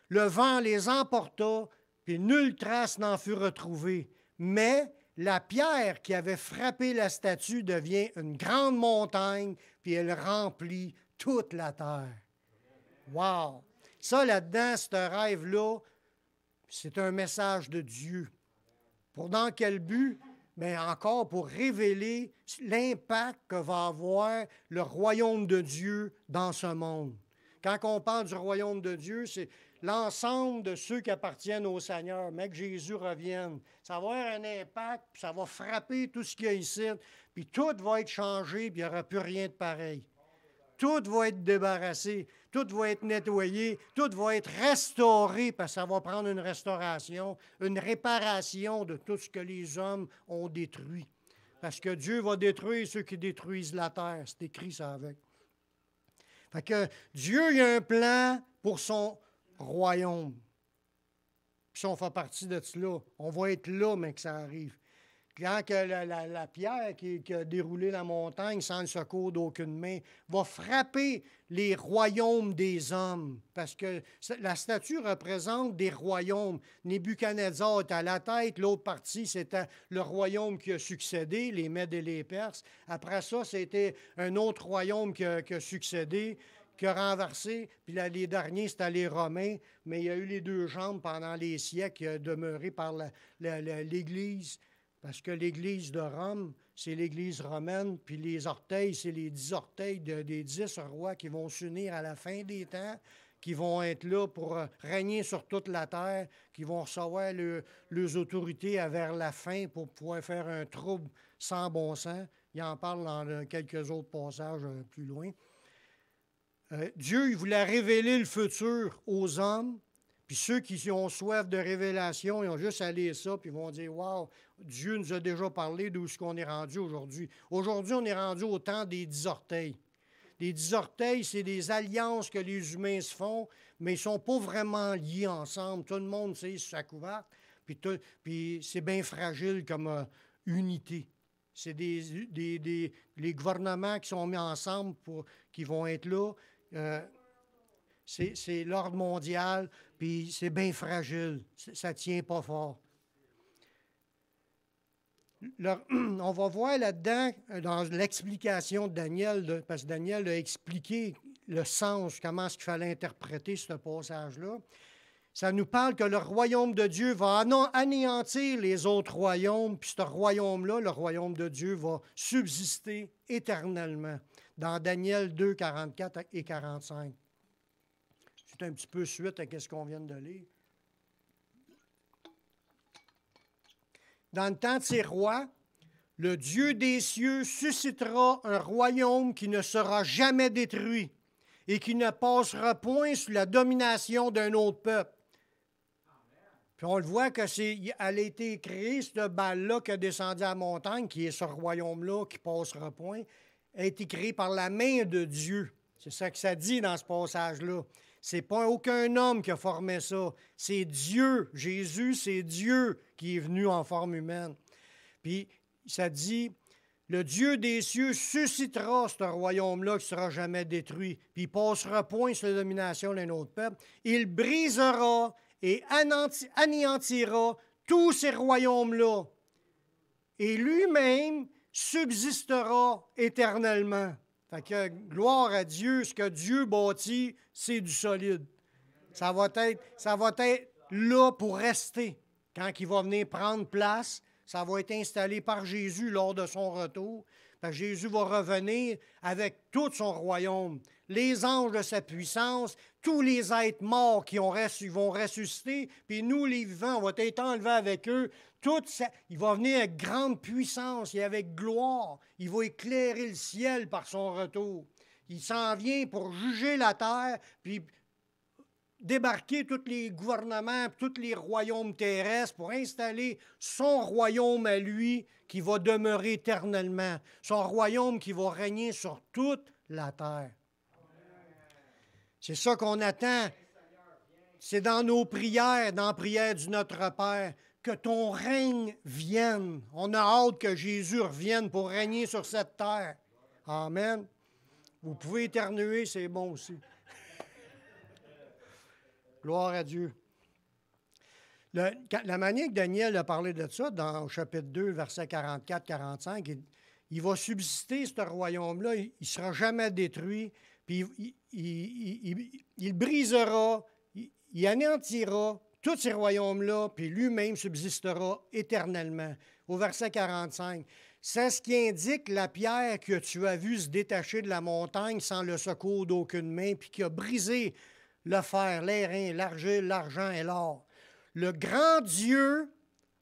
Le vent les emporta, puis nulle trace n'en fut retrouvée. Mais la pierre qui avait frappé la statue devient une grande montagne, puis elle remplit toute la terre. Wow! Ça, là-dedans, ce rêve-là, c'est un message de Dieu. Pour dans quel but? Bien, encore pour révéler l'impact que va avoir le royaume de Dieu dans ce monde. Quand on parle du royaume de Dieu, c'est l'ensemble de ceux qui appartiennent au Seigneur, mais que Jésus revienne. Ça va avoir un impact, puis ça va frapper tout ce qu'il y a ici, puis tout va être changé, puis il n'y aura plus rien de pareil. Tout va être débarrassé, tout va être nettoyé, tout va être restauré, parce que ça va prendre une restauration, une réparation de tout ce que les hommes ont détruit. Parce que Dieu va détruire ceux qui détruisent la terre. C'est écrit ça avec. Fait que Dieu, il a un plan pour son royaume. Puis si on fait partie de cela, on va être là, mais que ça arrive. Quand que la pierre qui a déroulé la montagne sans le secours d'aucune main va frapper les royaumes des hommes, parce que la statue représente des royaumes. Nebuchadnezzar est à la tête, l'autre partie, c'était le royaume qui a succédé, les Mèdes et les Perses. Après ça, c'était un autre royaume qui a succédé, qui a renversé, puis là, les derniers, c'était les Romains, mais il y a eu les deux jambes pendant les siècles demeurées par l'Église. Parce que l'Église de Rome, c'est l'Église romaine, puis les orteils, c'est les 10 orteils des 10 rois qui vont s'unir à la fin des temps, qui vont être là pour régner sur toute la terre, qui vont recevoir leurs autorités vers la fin pour pouvoir faire un trouble sans bon sens. Il en parle dans quelques autres passages plus loin. Dieu, il voulait révéler le futur aux hommes. Puis ceux qui ont soif de révélation, ils ont juste à lire ça, puis ils vont dire « Wow, Dieu nous a déjà parlé d'où est-ce qu'on est rendu aujourd'hui. » Aujourd'hui, on est rendu au temps des 10 orteils. Les 10 orteils, c'est des alliances que les humains se font, mais ils ne sont pas vraiment liés ensemble. Tout le monde sait sur sa couverte, puis c'est bien fragile comme unité. C'est les gouvernements qui sont mis ensemble qui vont être là. C'est l'ordre mondial, puis c'est bien fragile. Ça ne tient pas fort. On va voir là-dedans, dans l'explication de Daniel, parce que Daniel a expliqué le sens, comment est-ce qu'il fallait interpréter ce passage-là. Ça nous parle que le royaume de Dieu va anéantir les autres royaumes, puis ce royaume-là, le royaume de Dieu, va subsister éternellement. Dans Daniel 2, 44 et 45. C'est un petit peu suite à ce qu'on vient de lire. Dans le temps de ces rois, le Dieu des cieux suscitera un royaume qui ne sera jamais détruit et qui ne passera point sous la domination d'un autre peuple. Puis on le voit qu'elle a été créée, cette balle-là qui a descendu à la montagne, qui est ce royaume-là qui ne passera point, a été créée par la main de Dieu. C'est ça que ça dit dans ce passage-là. C'est pas aucun homme qui a formé ça. C'est Dieu. Jésus, c'est Dieu qui est venu en forme humaine. Puis ça dit, le Dieu des cieux suscitera ce royaume-là qui ne sera jamais détruit. Puis il passera point sur la domination d'un autre peuple. Il brisera et anéantira tous ces royaumes-là. Et lui-même subsistera éternellement. Fait que gloire à Dieu, ce que Dieu bâtit, c'est du solide. Ça va être là pour rester. Quand il va venir prendre place, ça va être installé par Jésus lors de son retour. Fait que Jésus va revenir avec tout son royaume. Les anges de sa puissance, tous les êtres morts qui vont ressusciter, puis nous, les vivants, on va être enlevés avec eux. Il va venir avec grande puissance et avec gloire. Il va éclairer le ciel par son retour. Il s'en vient pour juger la terre, puis débarquer tous les gouvernements, tous les royaumes terrestres pour installer son royaume à lui qui va demeurer éternellement. Son royaume qui va régner sur toute la terre. C'est ça qu'on attend. C'est dans nos prières, dans la prière du Notre Père, que ton règne vienne. On a hâte que Jésus revienne pour régner sur cette terre. Amen. Vous pouvez éternuer, c'est bon aussi. Gloire à Dieu. La manière que Daniel a parlé de ça, dans au chapitre 2, versets 44-45, il va subsister, ce royaume-là, il ne sera jamais détruit, puis il brisera, il anéantira tous ces royaumes-là, puis lui-même subsistera éternellement. Au verset 45, c'est ce qui indique la pierre que tu as vue se détacher de la montagne sans le secours d'aucune main, puis qui a brisé le fer, l'airain, l'argile, l'argent et l'or. Le grand Dieu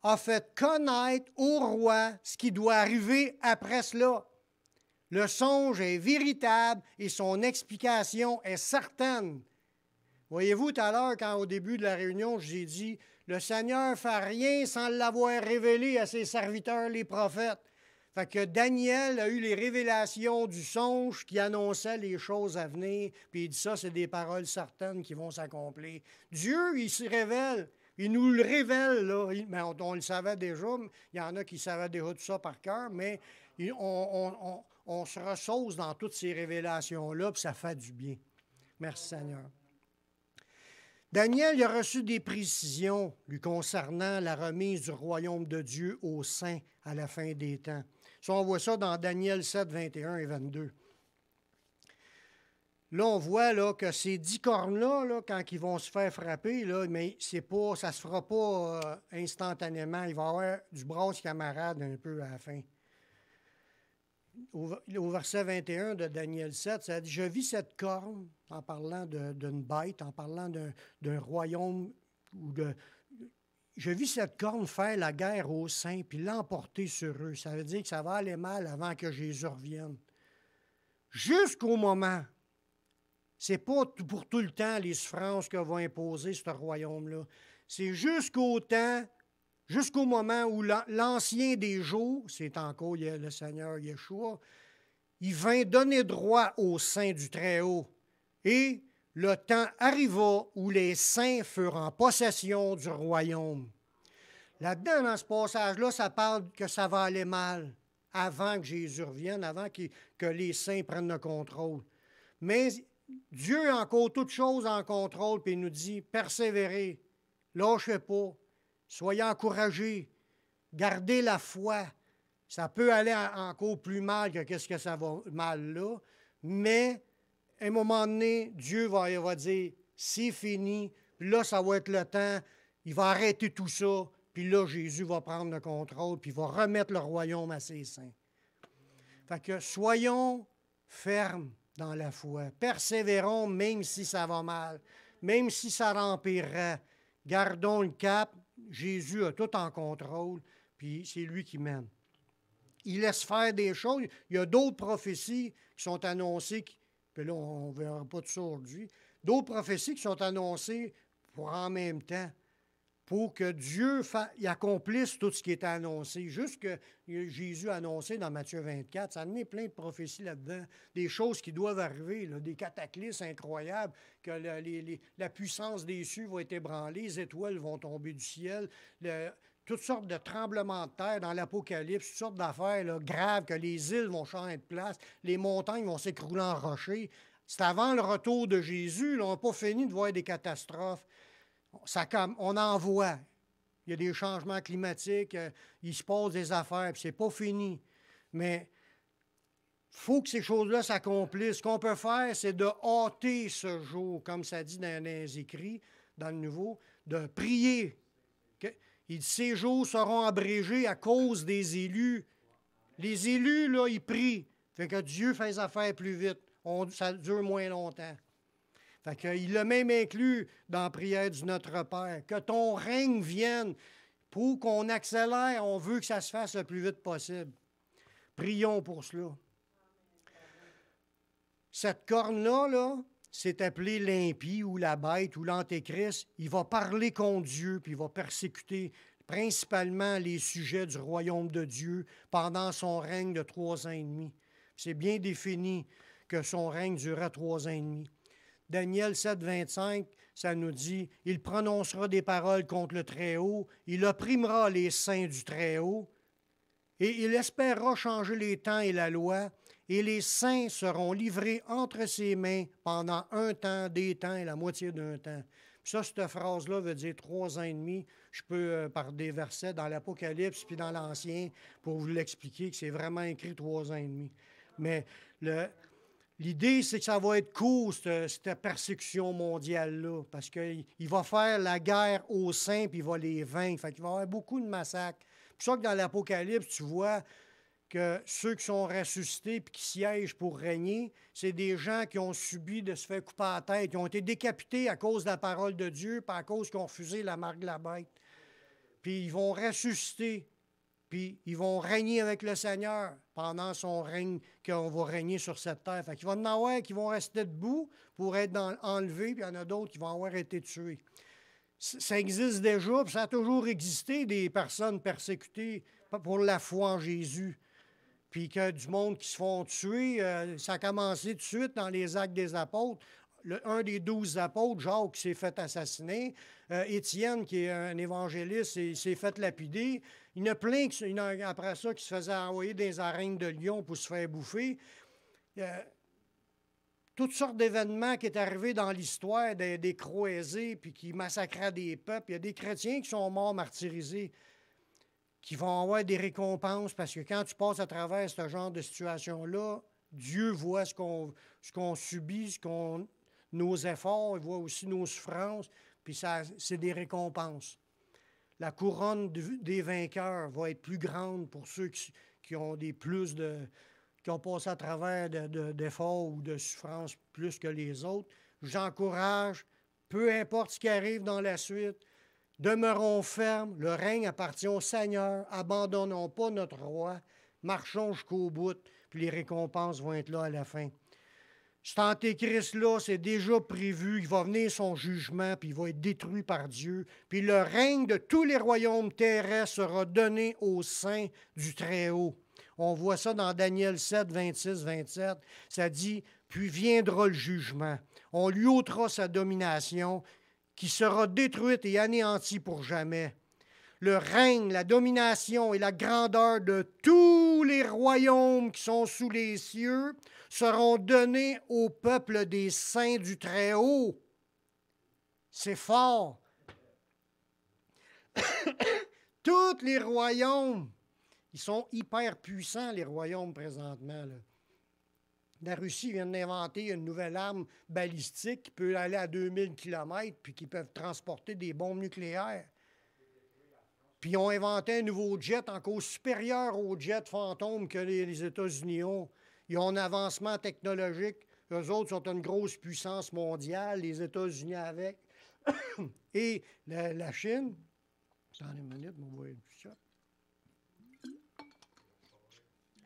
a fait connaître au roi ce qui doit arriver après cela. Le songe est véritable et son explication est certaine. Voyez-vous, tout à l'heure, quand au début de la réunion, j'ai dit « Le Seigneur ne fait rien sans l'avoir révélé à ses serviteurs, les prophètes. » Fait que Daniel a eu les révélations du songe qui annonçait les choses à venir, puis il dit ça, c'est des paroles certaines qui vont s'accomplir. Dieu, il se révèle. Il nous le révèle, là. Mais on le savait déjà. Il y en a qui savaient déjà tout ça par cœur, mais on se ressource dans toutes ces révélations-là, puis ça fait du bien. Merci Seigneur. Daniel il a reçu des précisions lui concernant la remise du royaume de Dieu aux saints à la fin des temps. Ça, on voit ça dans Daniel 7, 21 et 22. Là, on voit là, que ces 10 cornes-là, là, quand ils vont se faire frapper, là, mais ça ne se fera pas instantanément. Il va y avoir du brasse camarade un peu à la fin. Au verset 21 de Daniel 7, ça dit « Je vis cette corne » en parlant d'une bête, en parlant d'un royaume ou de... Je vis cette corne faire la guerre aux saints puis l'emporter sur eux. Ça veut dire que ça va aller mal avant que Jésus revienne. Jusqu'au moment, c'est pas pour tout le temps les souffrances que va imposer ce royaume-là. C'est jusqu'au moment où l'ancien des jours, c'est encore le Seigneur Yeshua, il vint donner droit aux saints du Très-Haut. Et le temps arriva où les saints furent en possession du royaume. Là-dedans, dans ce passage-là, ça parle que ça va aller mal avant que Jésus revienne, avant que les saints prennent le contrôle. Mais Dieu a encore toutes choses en contrôle, puis il nous dit, persévérez, lâchez pas, soyez encouragés, gardez la foi. Ça peut aller encore plus mal que qu'est-ce que ça va mal là, mais à un moment donné, Dieu va dire, c'est fini, là, ça va être le temps, il va arrêter tout ça, puis là, Jésus va prendre le contrôle, puis il va remettre le royaume à ses saints. Fait que soyons fermes dans la foi, persévérons même si ça va mal, même si ça empirerait, gardons le cap, Jésus a tout en contrôle, puis c'est lui qui mène. Il laisse faire des choses, il y a d'autres prophéties qui sont annoncées, puis là, on ne verra pas tout ça aujourd'hui. D'autres prophéties qui sont annoncées pour en même temps. pour que Dieu il accomplisse tout ce qui était annoncé. Juste que Jésus a annoncé dans Matthieu 24, ça en est plein de prophéties là-dedans, des choses qui doivent arriver, là, des cataclysmes incroyables, que la puissance des cieux va être ébranlée, les étoiles vont tomber du ciel, toutes sortes de tremblements de terre dans l'Apocalypse, toutes sortes d'affaires là, graves, que les îles vont changer de place, les montagnes vont s'écrouler en rochers. C'est avant le retour de Jésus, là, on n'a pas fini de voir des catastrophes. On en voit. Il y a des changements climatiques, il se passe des affaires, puis c'est pas fini. Mais il faut que ces choses-là s'accomplissent. Ce qu'on peut faire, c'est de hâter ce jour, comme ça dit dans les écrits, dans le Nouveau, de prier. Ces jours seront abrégés à cause des élus. Les élus, là, ils prient. Fait que Dieu fait les affaires plus vite. Ça dure moins longtemps. Fait qu'il l'a même inclus dans la prière du Notre Père. Que ton règne vienne pour qu'on accélère. On veut que ça se fasse le plus vite possible. Prions pour cela. Cette corne-là, là, c'est appelé l'impie ou la bête ou l'antéchrist. Il va parler contre Dieu puis il va persécuter principalement les sujets du royaume de Dieu pendant son règne de 3 ans et demi. C'est bien défini que son règne durera 3 ans et demi. Daniel 7, 25, ça nous dit « Il prononcera des paroles contre le Très-Haut, il opprimera les saints du Très-Haut, et il espérera changer les temps et la loi, et les saints seront livrés entre ses mains pendant un temps, des temps et la moitié d'un temps. » Ça, cette phrase-là veut dire 3 ans et demi. Je peux, par des versets dans l'Apocalypse puis dans l'Ancien, pour vous l'expliquer, que c'est vraiment écrit 3 ans et demi. Mais l'idée, c'est que ça va être court, cette persécution mondiale-là, parce qu'il va faire la guerre aux saints, puis il va les vaincre. Fait qu'il va y avoir beaucoup de massacres. C'est pour ça que dans l'Apocalypse, tu vois que ceux qui sont ressuscités et qui siègent pour régner, c'est des gens qui ont subi de se faire couper la tête, qui ont été décapités à cause de la parole de Dieu, pas à cause qu'ils ont refusé la marque de la bête. Puis ils vont ressusciter. Puis ils vont régner avec le Seigneur pendant son règne, qu'on va régner sur cette terre. Fait qu'il va y en avoir qui vont rester debout pour être enlevés, puis il y en a d'autres qui vont avoir été tués. Ça existe déjà, puis ça a toujours existé, des personnes persécutées pour la foi en Jésus. Puis que du monde qui se font tuer, ça a commencé tout de suite dans les Actes des Apôtres. Un des 12 apôtres, Jacques, qui s'est fait assassiner. Étienne, qui est un évangéliste, il s'est fait lapider. Il y en a plein, après ça, qui se faisaient envoyer des arènes de lions pour se faire bouffer. Toutes sortes d'événements qui sont arrivés dans l'histoire, des croisés, puis qui massacraient des peuples. Il y a des chrétiens qui sont morts martyrisés, qui vont avoir des récompenses, parce que quand tu passes à travers ce genre de situation-là, Dieu voit ce qu'on subit, nos efforts, il voit aussi nos souffrances, puis c'est des récompenses. La couronne des vainqueurs va être plus grande pour ceux qui ont qui ont passé à travers d'efforts ou de souffrances plus que les autres. J'encourage, peu importe ce qui arrive dans la suite, demeurons fermes, le règne appartient au Seigneur, abandonnons pas notre roi, marchons jusqu'au bout, puis les récompenses vont être là à la fin. Cet antéchrist-là, c'est déjà prévu, il va venir son jugement, puis il va être détruit par Dieu, puis le règne de tous les royaumes terrestres sera donné aux saints du Très-Haut. On voit ça dans Daniel 7, 26, 27. Ça dit, « Puis viendra le jugement. On lui ôtera sa domination, qui sera détruite et anéantie pour jamais. Le règne, la domination et la grandeur de tous les royaumes qui sont sous les cieux seront donnés au peuple des saints du Très-Haut. » C'est fort. Tous les royaumes, ils sont hyper puissants, les royaumes présentement, là. La Russie vient d'inventer une nouvelle arme balistique qui peut aller à 2000 km puis qui peuvent transporter des bombes nucléaires. Puis ils ont inventé un nouveau jet encore supérieur au jet fantôme que les États-Unis ont. Ils ont un avancement technologique. Eux autres sont une grosse puissance mondiale, les États-Unis avec. Et la Chine, attendez une minute, on va voir ça.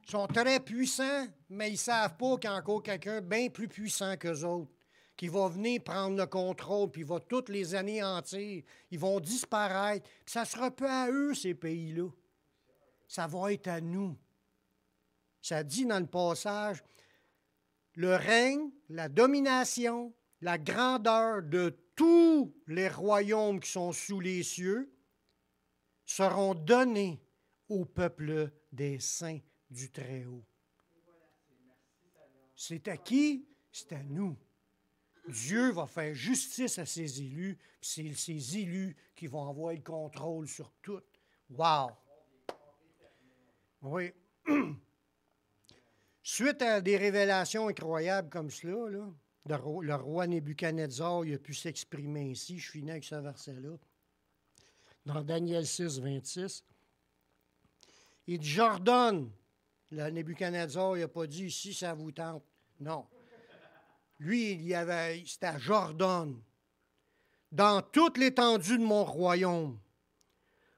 Ils sont très puissants, mais ils ne savent pas qu'il y a encore quelqu'un bien plus puissant qu'eux autres, qui va venir prendre le contrôle, puis il va toutes les anéantir. Ils vont disparaître. Puis ça ne sera pas à eux, ces pays-là. Ça va être à nous. Ça dit dans le passage, le règne, la domination, la grandeur de tous les royaumes qui sont sous les cieux seront donnés au peuple des saints du Très-Haut. C'est à qui? C'est à nous. Dieu va faire justice à ses élus, puis c'est ces élus qui vont avoir le contrôle sur tout. Wow! Oui. Suite à des révélations incroyables comme cela, là, le roi Nebuchadnezzar il a pu s'exprimer ainsi. Je finis avec ce verset-là. Dans Daniel 6, 26. Il dit, j'ordonne. Le Nebuchadnezzar, il n'a pas dit ici, ça vous tente. Non. Lui, c'était à j'ordonne. Dans toute l'étendue de mon royaume,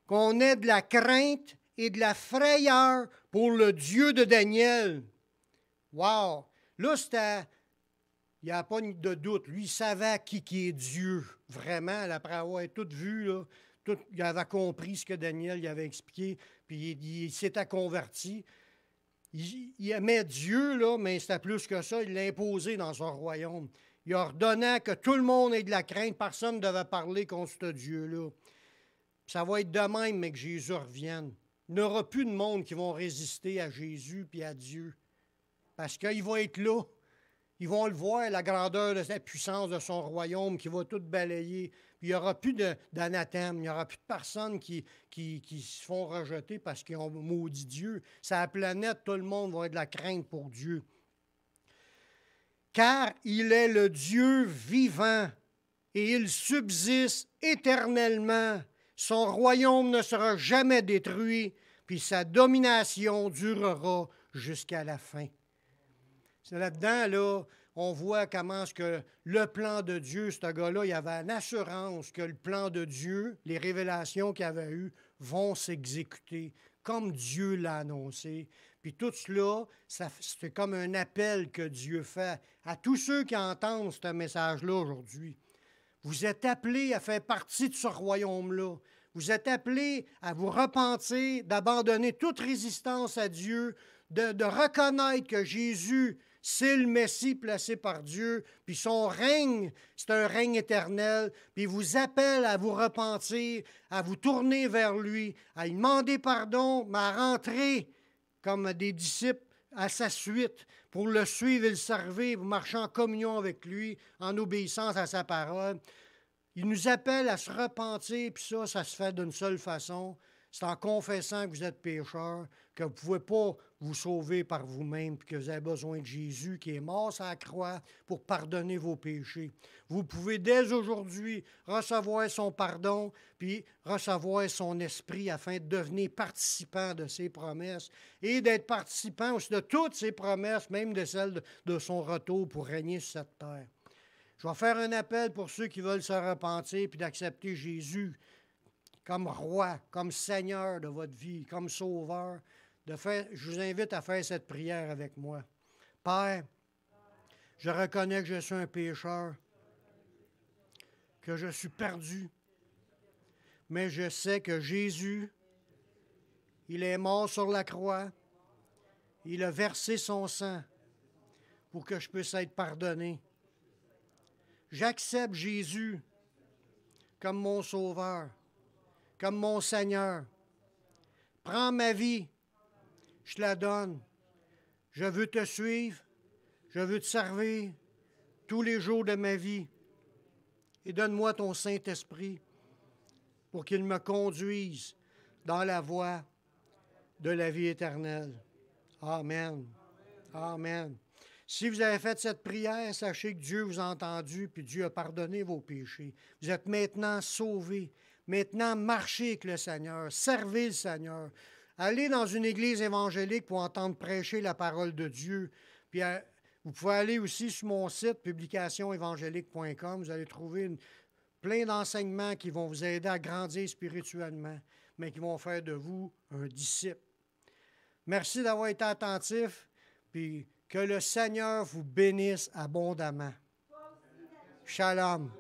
qu'on ait de la crainte et de la frayeur pour le Dieu de Daniel. Wow! Là, il n'y a pas de doute. Lui, il savait qui est Dieu, vraiment, après avoir tout vu, là, il avait compris ce que Daniel il avait expliqué, puis il s'était converti. Il aimait Dieu, là, mais c'était plus que ça, il l'a imposé dans son royaume. Il ordonnait que tout le monde ait de la crainte, personne ne devait parler contre ce Dieu-là. Ça va être de même, mais que Jésus revienne. Il n'y aura plus de monde qui vont résister à Jésus puis à Dieu. Parce qu'il va être là. Ils vont le voir, la grandeur de la puissance de son royaume qui va tout balayer. Puis il n'y aura plus d'anathème, il n'y aura plus de personnes qui se font rejeter parce qu'ils ont maudit Dieu. Sur la planète, tout le monde va avoir de la crainte pour Dieu. Car il est le Dieu vivant et il subsiste éternellement. Son royaume ne sera jamais détruit, puis sa domination durera jusqu'à la fin. C'est là-dedans, là, on voit comment est-ce que le plan de Dieu, ce gars-là, il avait une assurance que le plan de Dieu, les révélations qu'il avait eues, vont s'exécuter comme Dieu l'a annoncé. Puis tout cela, c'est comme un appel que Dieu fait à tous ceux qui entendent ce message-là aujourd'hui. Vous êtes appelés à faire partie de ce royaume-là. Vous êtes appelés à vous repentir, d'abandonner toute résistance à Dieu, de reconnaître que Jésus, c'est le Messie placé par Dieu, puis son règne, c'est un règne éternel, puis il vous appelle à vous repentir, à vous tourner vers lui, à lui demander pardon, mais à rentrer comme des disciples à sa suite, pour le suivre et le servir, pour marcher en communion avec lui, en obéissance à sa parole. Il nous appelle à se repentir, puis ça se fait d'une seule façon. C'est en confessant que vous êtes pécheur, que vous ne pouvez pas vous sauver par vous-même, puis que vous avez besoin de Jésus qui est mort sur la croix pour pardonner vos péchés. Vous pouvez dès aujourd'hui recevoir son pardon, puis recevoir son esprit afin de devenir participant de ses promesses et d'être participant aussi de toutes ses promesses, même de celles de son retour pour régner sur cette terre. Je vais faire un appel pour ceux qui veulent se repentir puis d'accepter Jésus comme roi, comme Seigneur de votre vie, comme Sauveur. Je vous invite à faire cette prière avec moi. Père, je reconnais que je suis un pécheur, que je suis perdu, mais je sais que Jésus, il est mort sur la croix, il a versé son sang pour que je puisse être pardonné. J'accepte Jésus comme mon Sauveur, comme mon Seigneur. Prends ma vie, je la donne. Je veux te suivre, je veux te servir tous les jours de ma vie. Et donne-moi ton Saint-Esprit pour qu'il me conduise dans la voie de la vie éternelle. Amen. Amen. Si vous avez fait cette prière, sachez que Dieu vous a entendu, puis Dieu a pardonné vos péchés. Vous êtes maintenant sauvés. Maintenant, marchez avec le Seigneur, servez le Seigneur. Allez dans une église évangélique pour entendre prêcher la parole de Dieu. Puis vous pouvez aller aussi sur mon site, publicationévangélique.com. Vous allez trouver plein d'enseignements qui vont vous aider à grandir spirituellement, mais qui vont faire de vous un disciple. Merci d'avoir été attentif, puis que le Seigneur vous bénisse abondamment. Shalom.